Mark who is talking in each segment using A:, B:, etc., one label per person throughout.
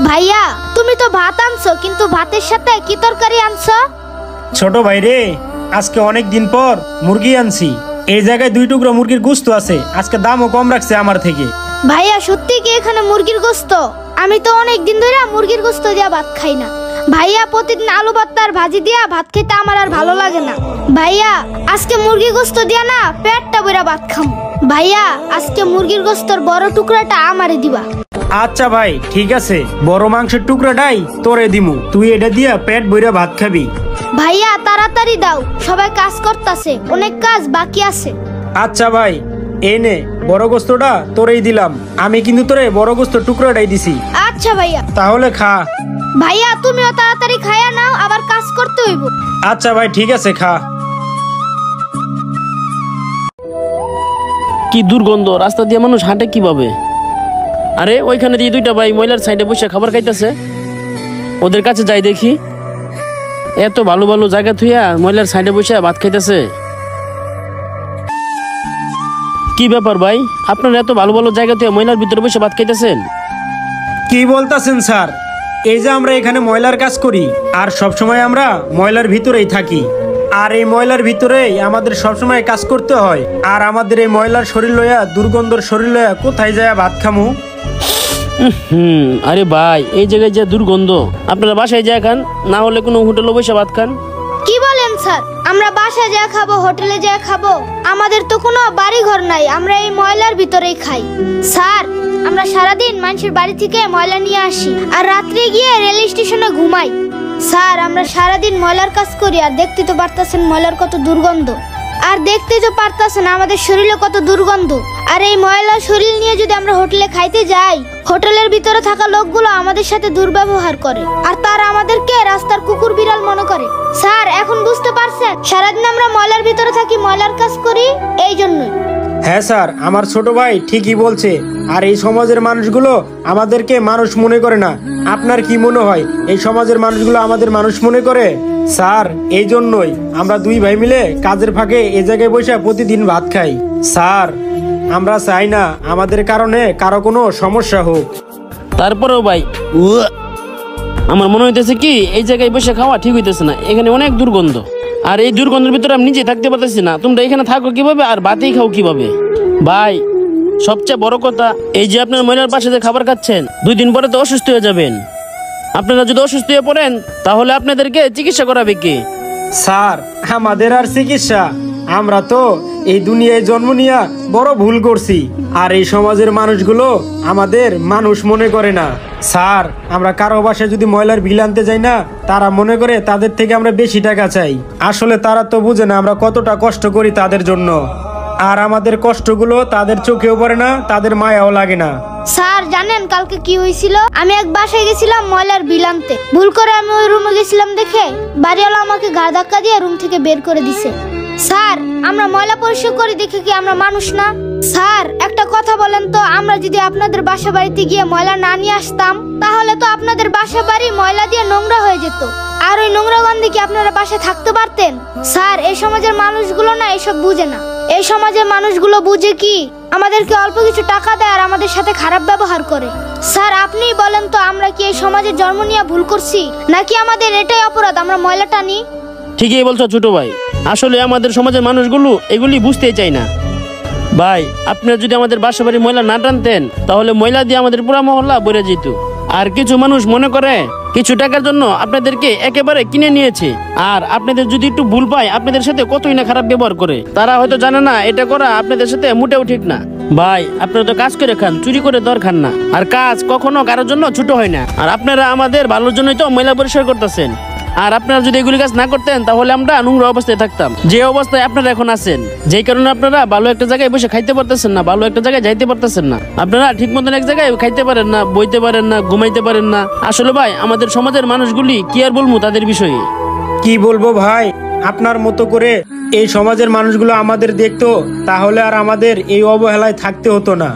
A: ভাইয়া তুমি তো ভাত আনছো, কিন্তু ভাতের সাথে কি তরকারি আনছো?
B: ছোট ভাই রে, আজকে অনেক দিন পর মুরগি আনছি। এই জায়গায় 2 টুকরো মুরগির গোশত আছে, আজকে দামও কম রাখছে আমার থেকে।
A: ভাইয়া সত্যি কি এখানে মুরগির গোশত? আমি তো অনেক দিন ধরে মুরগির গোশত দিয়া ভাত খাই না। ভাইয়া প্রতিদিন আলু ভর্তা আর ভাজি দিয়া ভাত খেতে আমার আর ভালো লাগে না। ভাইয়া আজকে মুরগির গোশত দিয়া না পেটটা ভরা ভাত খাম। ভাইয়া আজকে মুরগির গোশতর বড় টুকরাটা আমারে দিবা।
B: আচ্ছা ভাই ঠিক আছে, বড় মাংসের টুকরাটাই তোরে দিমু, তুই এটা দিয়া পেট ভরা ভাত খাবি।
A: ভাইয়া তাড়াতাড়ি দাও, সবাই কাজ করতেছে, অনেক কাজ বাকি আছে।
B: আচ্ছা ভাই, এই নে বড় গোস্তটা তোরেই দিলাম, আমি কিন্তু তোরে বড় গোস্তর টুকরাটাই দিছি।
A: আচ্ছা ভাইয়া।
B: তাহলে খা।
A: ভাইয়া তুমিও তাড়াতাড়ি খায়া নাও, আবার কাজ করতে হইব।
B: আচ্ছা ভাই ঠিক আছে, খা।
C: কি দুর্গন্ধ, রাস্তা দিয়ে মানুষ হাঁটে কিভাবে? আরে ওইখানে দিয়ে 2টা ভাই ময়লার সাইডে বসে খাবার খাইতেছে, ওদের কাছে যাই দেখি। এত ভালো ভালো জায়গা থুইয়া ময়লার সাইডে বসে ভাত খাইতেছে। কি ব্যাপার ভাই, আপনারা এত ভালো ভালো জায়গা থুইয়া ময়লার ভিতরে বসে ভাত খাইতেছেন?
B: কি বলতাছেন স্যার? এই যে আমরা এখানে ময়লার কাজ করি, আর সবসময় আমরা ময়লার ভিতরেই থাকি, আর এই ময়লার ভিতরেই আমাদের সবসময় কাজ করতে হয়। আর আমাদের এই ময়লার শরীর লইয়া, দুর্গন্ধর শরীর লইয়া কোথায় যায় ভাত খামু?
C: আরে ভাই, এই জায়গায় যে দুর্গন্ধ, আপনারা বাসায় যায় খান, না হলে কোনো হোটেলে বসে ভাত খান।
A: কি বলেন স্যার? আমরা বাসায় যা খাবো, হোটেলে যা খাবো? আমাদের তো কোনো বাড়ি ঘর নাই, আমরা এই ময়লার ভিতরেই খাই। স্যার আমরা সারাদিন মানুষের বাড়ি থেকে ময়লা নিয়ে আসি, আর রাত্রে গিয়ে রেল স্টেশনে ঘুমাই। স্যার আমরা সারাদিন ময়লার কাজ করি, আর দেখতে তো পারতেছেন ময়লার কত দুর্গন্ধ, আর দেখতে তো পারতেছেন আমাদের শরীরে কত দুর্গন্ধ। আর এই ময়লা শরীর নিয়ে যদি আমরা হোটেলে খাইতে যাই, হোটেলের ভিতরে থাকা লোকগুলো আমাদের সাথে দুর্ব্যবহার করে, আর তারা আমাদেরকে রাস্তার কুকুর বিড়াল মনে করে। স্যার এখন বুঝতে পারছেন সারাদিন আমরা ময়লার ভিতরে থাকি, ময়লার কাজ করি এই জন্যই।
B: হ্যাঁ স্যার, আমার ছোট ভাই ঠিকই বলছে। আর এই সমাজের মানুষগুলো আমাদেরকে মানুষ মনে করে না। আপনার কি মনে হয় এই সমাজের মানুষগুলো আমাদের মানুষ মনে করে? স্যার এই জন্যই আমরা 2 ভাই মিলে কাজের ফাঁকে এই জায়গায় বসে প্রতিদিন ভাত খাই। স্যার আমরা চাই না আমাদের কারণে কারো কোনো সমস্যা হোক।
C: তারপরেও ভাই আমার মনে হইতেছে কি এই জায়গায় বসে খাওয়া ঠিক হইতেছে না, এখানে অনেক দুর্গন্ধ, আর এই দুর্গন্ধের ভিতরে আমি নিজে থাকতে পারতেছি না। তোমরা এখানে থাকো কিভাবে আর ভাতেই খাও কিভাবে? ভাই সবচেয়ে বড় কথা, এই যে আপনার ময়লার পাশে যে খাবার খাচ্ছেন, 2 দিন পরে তো অসুস্থ হয়ে যাবেন। আপনারা যদি অসুস্থ হয়ে পড়েন তাহলে আপনাদেরকে চিকিৎসা করাবে কে?
B: স্যার আমাদের আর চিকিৎসা? আমরা তো এই দুনিয়ায় জন্ম নিয়ে বড় ভুল করছি, আর এই সমাজের মানুষগুলো আমাদের মানুষ মনে করে না। স্যার আমরা কারো বাসায় যদি ময়লার বিল আনতে যাই না, তারা মনে করে তাদের থেকে আমরা বেশি টাকা চাই। আসলে তারা তো বুঝে না আমরা কতটা কষ্ট করি তাদের জন্য, আর আমাদের কষ্টগুলো তাদের চোখেও পড়ে না, তাদের মায়াও লাগে না।
A: স্যার জানেন কালকে কি হয়েছিল? আমি এক বাসায় গেছিলাম ময়লার বিল আনতে, ভুল করে আমি ওই রুমে গেছিলাম, দেখে বাড়িওয়ালা আমাকে ঘাড় ধাক্কা দিয়ে রুম থেকে বের করে দিছে। স্যার আমরা ময়লা পরিষ্কার করি দেখে কি আমরা মানুষ না? স্যার একটা কথা বলেন তো, আমরা যদি আপনাদের বাসা বাড়িতে গিয়ে ময়লা না নিয়ে আসতাম, তাহলে তো আপনাদের বাসা বাড়ি ময়লা দিয়ে নোংরা হয়ে যেত, আর ওই নোংরা গন্ধে কি আপনারা বাসায় থাকতে পারতেন? স্যার এই সমাজের মানুষগুলো না এসব বুঝে না। এই সমাজের মানুষগুলো বুঝে কি আমাদেরকে অল্প কিছু টাকা দেয় আর আমাদের সাথে খারাপ ব্যবহার করে। স্যার আপনিই বলেন তো, আমরা কি এই সমাজে জন্ম নিয়ে ভুল করছি, নাকি আমাদের এটাই অপরাধ আমরা ময়লাটা নিই?
C: ঠিকই বলছো ছোট ভাই, আসলে আমাদের সমাজের মানুষগুলো এগুলি বুঝতেই চায় না। ভাই আপনারা যদি আমাদের বাসা বাড়ি ময়লা না টানতেন, তাহলে ময়লা দিয়ে আমাদের পুরা মহল্লা ভরে যেত। আর কিছু মানুষ মনে করে কিছু টাকার জন্য আপনাদেরকে একেবারে কিনে নিয়েছে, আর আপনাদের যদি একটু ভুল পায় আপনাদের সাথে কতই না খারাপ ব্যবহার করে। তারা হয়তো জানে না এটা করা আপনাদের সাথে মোটেও ঠিক না। ভাই আপনারা তো কাজ করে খান, চুরি করে দর খান না, আর কাজ কখনো কারোর জন্য ছোট হয় না। আর আপনারা আমাদের ভালোর জন্যই তো ময়লা পরিষ্কার করতেছেন, আর আপনারা যদি এগুলি কাজ না করতেন তাহলে আমরা নোংরা অবস্থায় থাকতাম, যে অবস্থায় আপনারা এখন আছেন। যেই কারণে আপনারা ভালো একটা জায়গায় বসে খাইতে পারতেছেন না, ভালো একটা জায়গায় যাইতে পারতেছেন না, আপনারা ঠিক মতন এক জায়গায় খাইতে পারেন না, বইতে পারেন না, ঘুমাইতে পারেন না। আসলে ভাই আমাদের সমাজের মানুষগুলি কি আর বলবো তাদের বিষয়ে?
B: কি বলবো ভাই, আপনার মতো করে এই সমাজের মানুষগুলো আমাদের দেখতো, তাহলে আর আমাদের এই অবহেলায় থাকতে হতো না।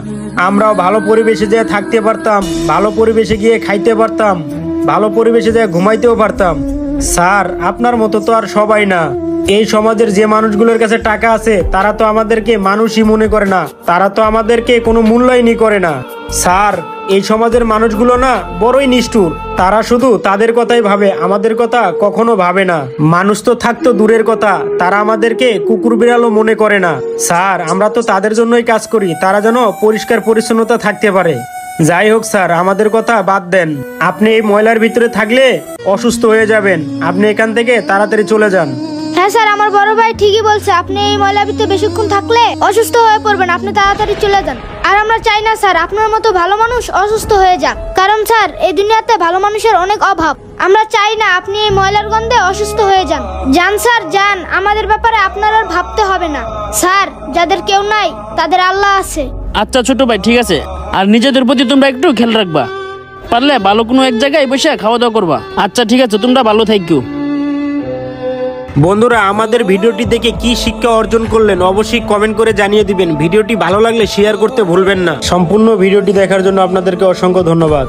B: আমরাও ভালো পরিবেশে যেয়ে থাকতে পারতাম, ভালো পরিবেশে গিয়ে খাইতে পারতাম, ভালো পরিবেশে যেয়ে ঘুমাইতেও পারতাম। স্যার আপনার মতো তো আর সবাই না। এই সমাজের যে মানুষগুলোর কাছে টাকা আছে তারা তো আমাদেরকে মানুষই মনে করে না, তারা তো আমাদেরকে কোনো মূল্যায়নই করে না। স্যার এই সমাজের মানুষগুলো না বড়ই নিষ্ঠুর। তারা শুধু তাদের কথাই ভাবে, আমাদের কথা কখনো ভাবে না। মানুষ তো থাকতো দূরের কথা, তারা আমাদেরকে কুকুর বিড়ালও মনে করে না। স্যার, আমরা তো তাদের জন্যই কাজ করি, তারা যেন পরিষ্কার পরিচ্ছন্নতা থাকতে পারে। যাই হোক স্যার, আমাদের কথা বাদ দেন। আপনি এই ময়লার ভিতরে থাকলে অসুস্থ হয়ে যাবেন। আপনি এখান থেকে তাড়াতাড়ি চলে যান।
A: হ্যাঁ স্যার, আমার বড় ভাই ঠিকই বলছে, আপনি এই ময়লার ভিতরে বেশিক্ষণ থাকলে অসুস্থ হয়ে পড়বেন, আপনি তাড়াতাড়ি চলে যান। আর আমরা চাই না স্যার আপনার মতো ভালো মানুষ অসুস্থ হয়ে যাক, কারণ স্যার এই দুনিয়াতে ভালো মানুষের অনেক অভাব। আমরা চাই না আপনি এই ময়লার গন্ধে অসুস্থ হয়ে যান। যান স্যার যান, আমাদের ব্যাপারে আপনার আর ভাবতে হবে না। স্যার, যাদের কেউ নাই তাদের আল্লাহ আছে।
C: আচ্ছা ছোট ভাই, ঠিক আছে। আর নিজেদের প্রতি তোমরা একটু খেয়াল রাখবা, পারলে ভালো কোনো এক জায়গায় বসে খাওয়া দাওয়া করবা। আচ্ছা ঠিক আছে, তোমরা ভালো থাকো।
B: বন্ধুরা, আমাদের ভিডিওটি দেখে কি শিক্ষা অর্জন করলেন অবশ্যই কমেন্ট করে জানিয়ে দিবেন। ভিডিওটি ভালো লাগলে শেয়ার করতে ভুলবেন না। সম্পূর্ণ ভিডিওটি দেখার জন্য আপনাদেরকে অসংখ্য ধন্যবাদ।